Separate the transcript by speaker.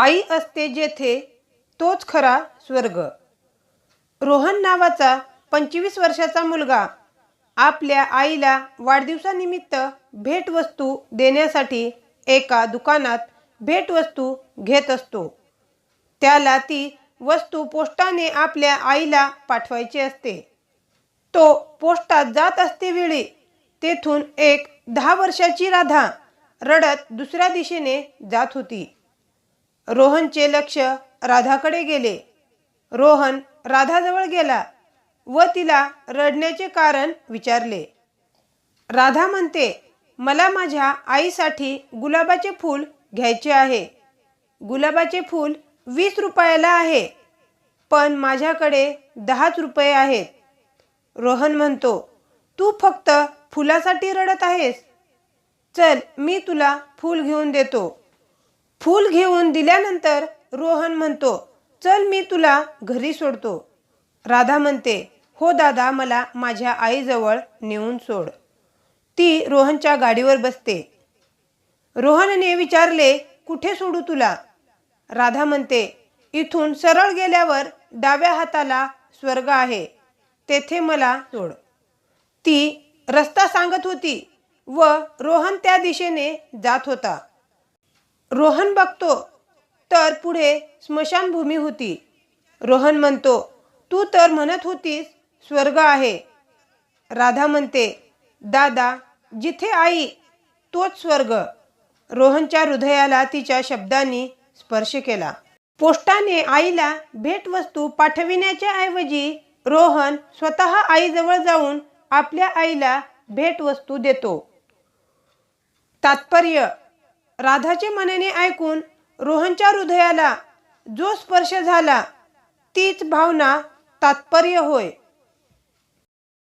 Speaker 1: आई असते जेथे तोच खरा स्वर्ग। रोहन नावाचा 25 वर्षाचा मुलगा आपल्या आईला वाढदिवसानिमित्त भेटवस्तू देण्यासाठी एका दुकानात भेटवस्तू घेत असतो। त्याला ती वस्तू पोस्टाने आपल्या आईला पाठवायची असते। तो पोस्टात जात असतेवेळी तेथून एक 10 वर्षाची राधा रडत दुसऱ्या दिशेने जात होती। रोहनचे लक्ष राधाकडे गेले। रोहन राधाजवळ गेला व तिला रडण्याचे कारण विचारले। राधा म्हणते, मला माझ्या आईसाठी गुलाबाचे फूल घ्यायचे आहे। गुलाबाचे फूल 20 रुपयाला आहे, पण माझ्याकडे 10 रुपये आहेत। रोहन म्हणतो, तू फक्त फुलासाठी रडत आहेस? चल, मी तुला फूल घेऊन देतो। फूल घेऊन दिल्यानंतर रोहन म्हणतो, चल, मी तुला घरी सोडतो। राधा म्हणते, हो दादा, मला माझ्या आईजवळ नेऊन सोड। ती रोहनच्या गाडीवर बसते। रोहनने विचारले, कुठे सोडू तुला? राधा म्हणते, इथून सरळ गेल्यावर डाव्या हाताला स्वर्ग आहे, तेथे मला सोड। ती रस्ता सांगत होती व रोहन त्या दिशेने जात होता। रोहन बघतो तर पुढे स्मशानभूमी होती। रोहन म्हणतो, तू तर म्हणत होतीस स्वर्ग आहे। राधा म्हणते, दादा, जिथे आई तोच स्वर्ग। रोहनच्या हृदयाला तिच्या शब्दांनी स्पर्श केला। पोस्टाने आईला भेटवस्तू पाठविण्याच्या ऐवजी रोहन स्वतः आईजवळ जाऊन आपल्या आईला भेटवस्तू देतो। तात्पर्य: राधाचे म्हणणे ऐकून रोहनच्या हृदयाला जो स्पर्श झाला तीच भावना तात्पर्य होय।